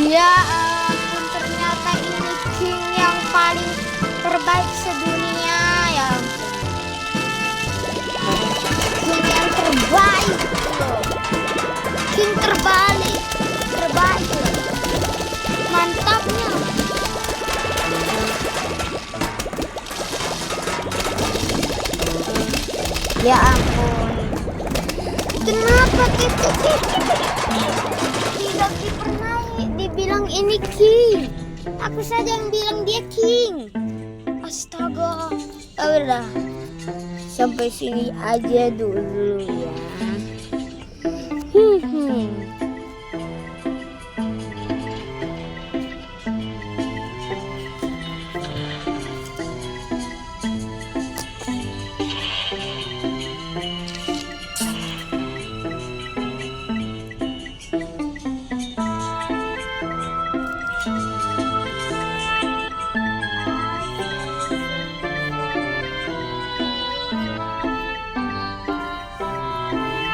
Ya ampun, ternyata ini king yang paling terbaik sedunia ya. King yang terbaik loh. King terbaik loh. Mantapnya. Ya ampun. Kenapa kita tidak pernah dibilang ini king? Aku saja yang bilang dia king. Astaga. Ya udah. Sampai sini aja dulu ya.